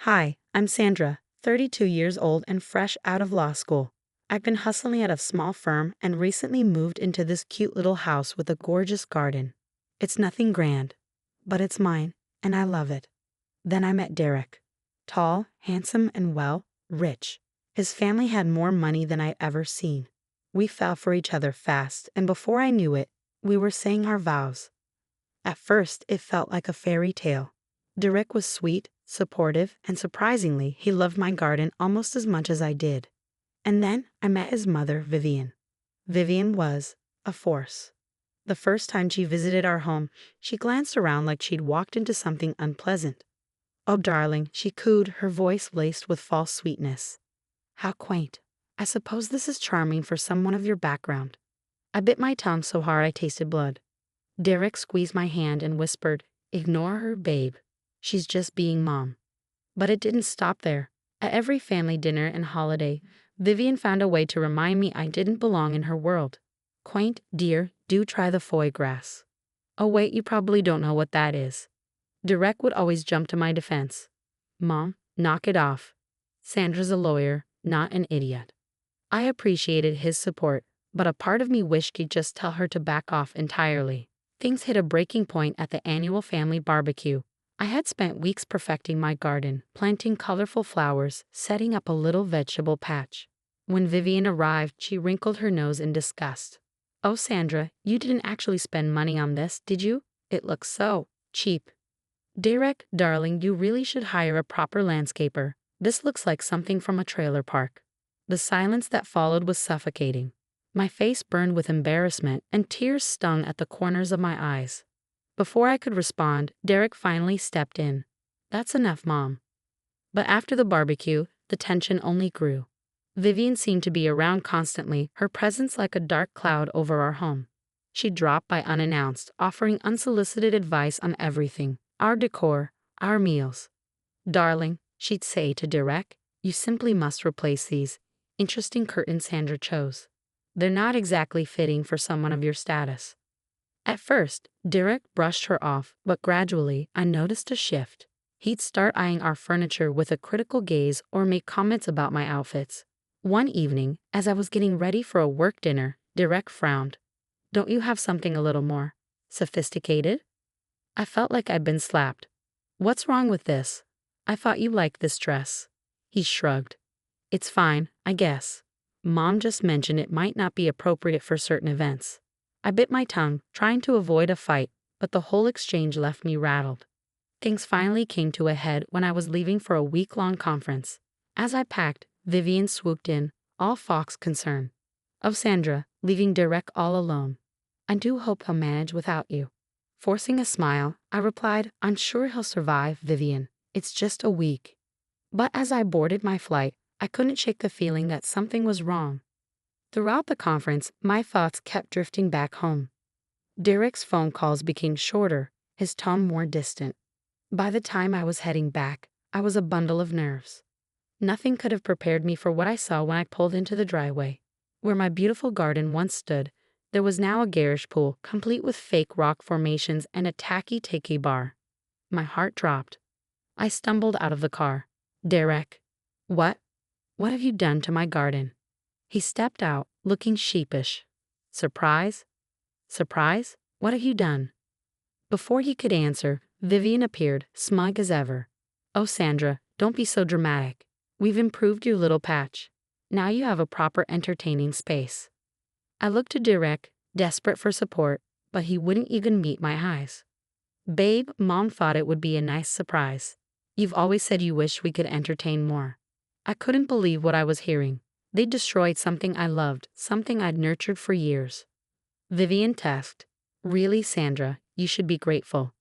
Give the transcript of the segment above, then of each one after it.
Hi, I'm Sandra, 32 years old and fresh out of law school. I've been hustling at a small firm and recently moved into this cute little house with a gorgeous garden. It's nothing grand, but it's mine, and I love it. Then I met Derek. Tall, handsome, and rich. His family had more money than I'd ever seen. We fell for each other fast, and before I knew it, we were saying our vows. At first, it felt like a fairy tale. Derek was sweet, supportive, and surprisingly, he loved my garden almost as much as I did. And then I met his mother, Vivian. Vivian was a force. The first time she visited our home, she glanced around like she'd walked into something unpleasant. Oh, darling, she cooed, her voice laced with false sweetness. How quaint. I suppose this is charming for someone of your background. I bit my tongue so hard I tasted blood. Derek squeezed my hand and whispered, "Ignore her, babe. She's just being mom." But it didn't stop there. At every family dinner and holiday, Vivian found a way to remind me I didn't belong in her world. Quaint, dear, do try the foie grass. Oh wait, you probably don't know what that is. Derek would always jump to my defense. Mom, knock it off. Sandra's a lawyer, not an idiot. I appreciated his support, but a part of me wished he'd just tell her to back off entirely. Things hit a breaking point at the annual family barbecue. I had spent weeks perfecting my garden, planting colorful flowers, setting up a little vegetable patch. When Vivian arrived, she wrinkled her nose in disgust. "Oh, Sandra, you didn't actually spend money on this, did you? It looks so cheap." "Derek, darling, you really should hire a proper landscaper. This looks like something from a trailer park." The silence that followed was suffocating. My face burned with embarrassment, and tears stung at the corners of my eyes. Before I could respond, Derek finally stepped in. "That's enough, Mom." But after the barbecue, the tension only grew. Vivian seemed to be around constantly, her presence like a dark cloud over our home. She dropped by unannounced, offering unsolicited advice on everything: our decor, our meals. "Darling," she'd say to Derek, "you simply must replace these interesting curtains Sandra chose. They're not exactly fitting for someone of your status." At first, Derek brushed her off, but gradually I noticed a shift. He'd start eyeing our furniture with a critical gaze or make comments about my outfits. One evening, as I was getting ready for a work dinner, Derek frowned. "Don't you have something a little more sophisticated?" I felt like I'd been slapped. "What's wrong with this? I thought you liked this dress." He shrugged. "It's fine, I guess. Mom just mentioned it might not be appropriate for certain events." I bit my tongue, trying to avoid a fight, but the whole exchange left me rattled. Things finally came to a head when I was leaving for a week-long conference. As I packed, Vivian swooped in, all fox concern. "Oh, Sandra, leaving Derek all alone. I do hope he'll manage without you." Forcing a smile, I replied, "I'm sure he'll survive, Vivian. It's just a week." But as I boarded my flight, I couldn't shake the feeling that something was wrong. Throughout the conference, my thoughts kept drifting back home. Derek's phone calls became shorter, his tone more distant. By the time I was heading back, I was a bundle of nerves. Nothing could have prepared me for what I saw when I pulled into the driveway. Where my beautiful garden once stood, there was now a garish pool, complete with fake rock formations and a tacky tiki bar. My heart dropped. I stumbled out of the car. "Derek, what? What have you done to my garden?" He stepped out, looking sheepish. "Surprise? Surprise? What have you done?" Before he could answer, Vivian appeared, smug as ever. "Oh, Sandra, don't be so dramatic. We've improved your little patch. Now you have a proper entertaining space." I looked to Derek, desperate for support, but he wouldn't even meet my eyes. "Babe, Mom thought it would be a nice surprise. You've always said you wish we could entertain more." I couldn't believe what I was hearing. They destroyed something I loved, something I'd nurtured for years. Vivian tasked, "Really, Sandra, you should be grateful.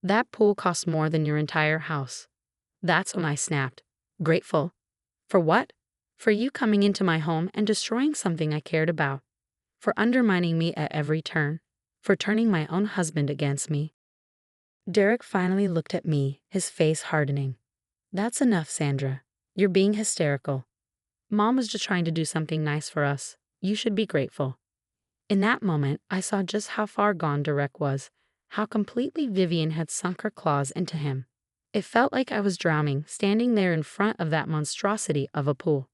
That pool costs more than your entire house." That's when I snapped. "Grateful? For what?" "For you coming into my home and destroying something I cared about. For undermining me at every turn. For turning my own husband against me." Derek finally looked at me, his face hardening. "That's enough, Sandra. You're being hysterical. Mom was just trying to do something nice for us. You should be grateful." In that moment, I saw just how far gone Derek was, how completely Vivian had sunk her claws into him. It felt like I was drowning, standing there in front of that monstrosity of a pool.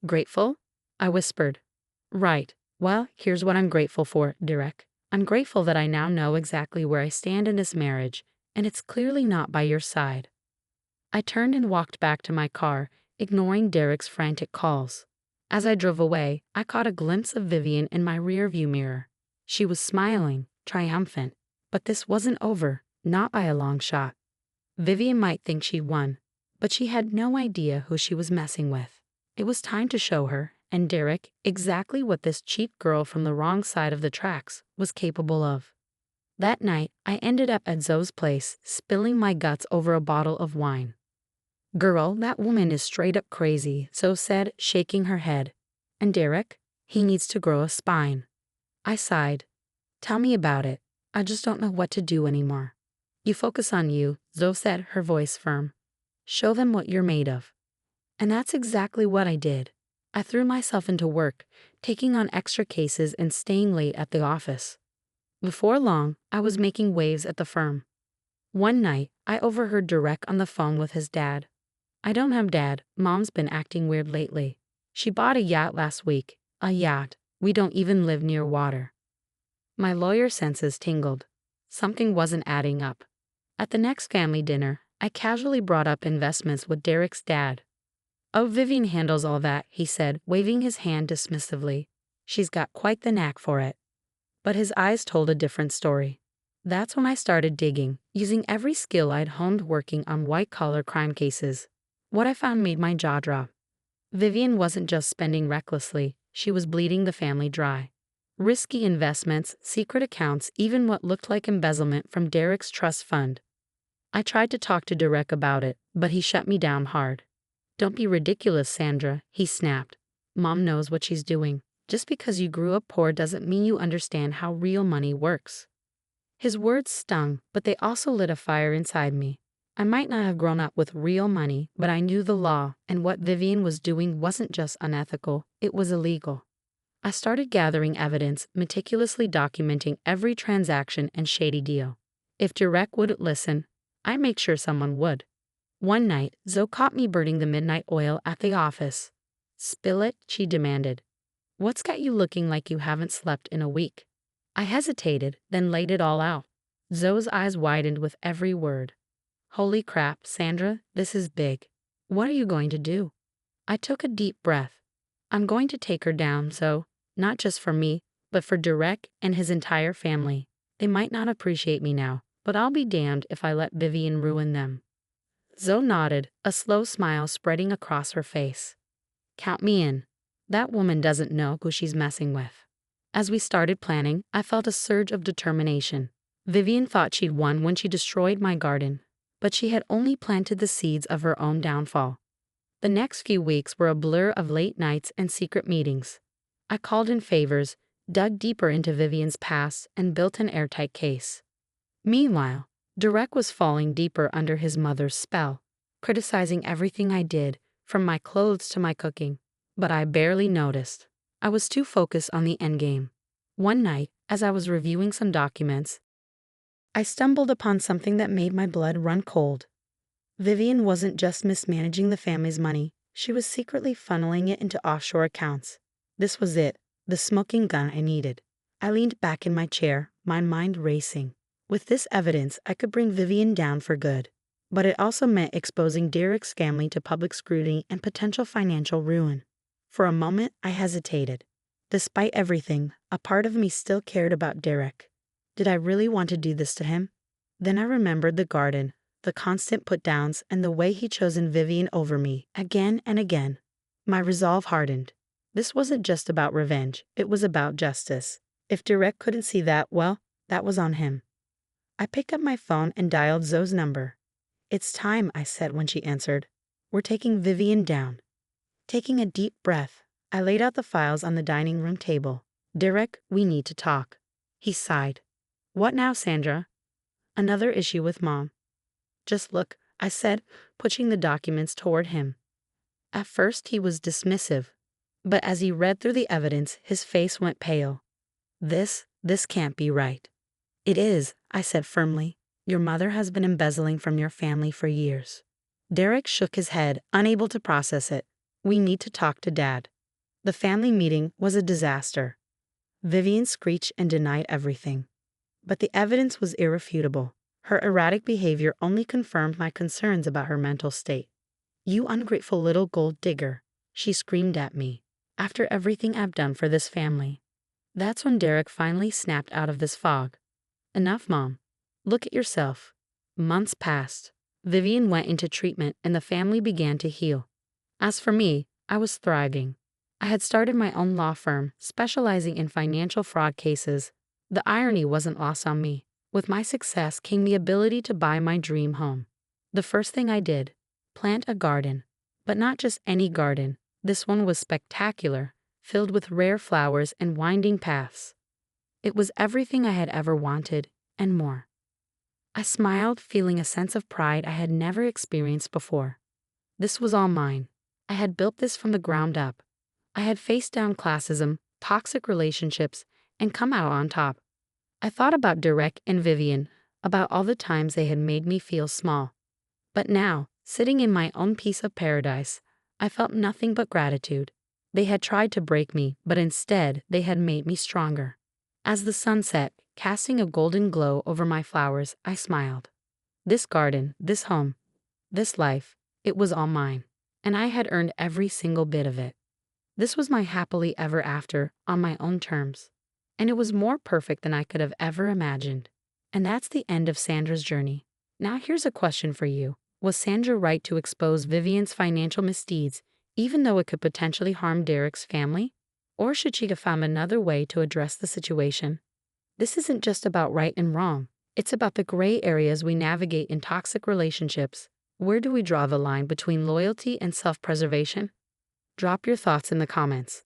Grateful? I whispered. Right. Well, here's what I'm grateful for, Derek. I'm grateful that I now know exactly where I stand in this marriage, and it's clearly not by your side. I turned and walked back to my car, ignoring Derek's frantic calls. As I drove away, I caught a glimpse of Vivian in my rearview mirror. She was smiling, triumphant. But this wasn't over, not by a long shot. Vivian might think she won, but she had no idea who she was messing with. It was time to show her, and Derek, exactly what this cheap girl from the wrong side of the tracks was capable of. That night, I ended up at Zoe's place, spilling my guts over a bottle of wine. Girl, that woman is straight up crazy, Zoe said, shaking her head. And Derek? He needs to grow a spine. I sighed. Tell me about it. I just don't know what to do anymore. You focus on you, Zoe said, her voice firm. Show them what you're made of. And that's exactly what I did. I threw myself into work, taking on extra cases and staying late at the office. Before long, I was making waves at the firm. One night, I overheard Derek on the phone with his dad. I don't have dad, Mom's been acting weird lately. She bought a yacht last week. A yacht. We don't even live near water. My lawyer senses tingled. Something wasn't adding up. At the next family dinner, I casually brought up investments with Derek's dad. Oh, Vivian handles all that, he said, waving his hand dismissively. She's got quite the knack for it. But his eyes told a different story. That's when I started digging, using every skill I'd honed working on white-collar crime cases. What I found made my jaw drop. Vivian wasn't just spending recklessly, she was bleeding the family dry. Risky investments, secret accounts, even what looked like embezzlement from Derek's trust fund. I tried to talk to Derek about it, but he shut me down hard. Don't be ridiculous, Sandra, he snapped. Mom knows what she's doing. Just because you grew up poor doesn't mean you understand how real money works. His words stung, but they also lit a fire inside me. I might not have grown up with real money, but I knew the law, and what Vivian was doing wasn't just unethical, it was illegal. I started gathering evidence, meticulously documenting every transaction and shady deal. If Derek wouldn't listen, I'd make sure someone would. One night, Zoe caught me burning the midnight oil at the office. Spill it, she demanded. What's got you looking like you haven't slept in a week? I hesitated, then laid it all out. Zoe's eyes widened with every word. Holy crap, Sandra, this is big. What are you going to do? I took a deep breath. I'm going to take her down, Zoe, not just for me, but for Derek and his entire family. They might not appreciate me now, but I'll be damned if I let Vivian ruin them. Zoe nodded, a slow smile spreading across her face. Count me in. That woman doesn't know who she's messing with. As we started planning, I felt a surge of determination. Vivian thought she'd won when she destroyed my garden, but she had only planted the seeds of her own downfall. The next few weeks were a blur of late nights and secret meetings. I called in favors, dug deeper into Vivian's past, and built an airtight case. Meanwhile, Derek was falling deeper under his mother's spell, criticizing everything I did, from my clothes to my cooking. But I barely noticed. I was too focused on the endgame. One night, as I was reviewing some documents, I stumbled upon something that made my blood run cold. Vivian wasn't just mismanaging the family's money, she was secretly funneling it into offshore accounts. This was it, the smoking gun I needed. I leaned back in my chair, my mind racing. With this evidence, I could bring Vivian down for good. But it also meant exposing Derek's family to public scrutiny and potential financial ruin. For a moment, I hesitated. Despite everything, a part of me still cared about Derek. Did I really want to do this to him? Then I remembered the garden, the constant put-downs, and the way he'd chosen Vivian over me, again and again. My resolve hardened. This wasn't just about revenge, it was about justice. If Derek couldn't see that, well, that was on him. I picked up my phone and dialed Zoe's number. It's time, I said when she answered. We're taking Vivian down. Taking a deep breath, I laid out the files on the dining room table. Derek, we need to talk. He sighed. What now, Sandra? Another issue with Mom. Just look, I said, pushing the documents toward him. At first he was dismissive, but as he read through the evidence, his face went pale. This can't be right. It is, I said firmly. Your mother has been embezzling from your family for years. Derek shook his head, unable to process it. We need to talk to Dad. The family meeting was a disaster. Vivian screeched and denied everything. But the evidence was irrefutable. Her erratic behavior only confirmed my concerns about her mental state. "You ungrateful little gold digger," she screamed at me. "After everything I've done for this family." That's when Derek finally snapped out of this fog. "Enough, Mom. Look at yourself." Months passed. Vivian went into treatment and the family began to heal. As for me, I was thriving. I had started my own law firm, specializing in financial fraud cases. The irony wasn't lost on me. With my success came the ability to buy my dream home. The first thing I did, plant a garden. But not just any garden. This one was spectacular, filled with rare flowers and winding paths. It was everything I had ever wanted, and more. I smiled, feeling a sense of pride I had never experienced before. This was all mine. I had built this from the ground up. I had faced down classism, toxic relationships, and come out on top. I thought about Derek and Vivian, about all the times they had made me feel small. But now, sitting in my own piece of paradise, I felt nothing but gratitude. They had tried to break me, but instead they had made me stronger. As the sun set, casting a golden glow over my flowers, I smiled. This garden, this home, this life, it was all mine, and I had earned every single bit of it. This was my happily ever after, on my own terms. And it was more perfect than I could have ever imagined. And that's the end of Sandra's journey. Now here's a question for you. Was Sandra right to expose Vivian's financial misdeeds, even though it could potentially harm Derek's family? Or should she have found another way to address the situation? This isn't just about right and wrong. It's about the gray areas we navigate in toxic relationships. Where do we draw the line between loyalty and self-preservation? Drop your thoughts in the comments.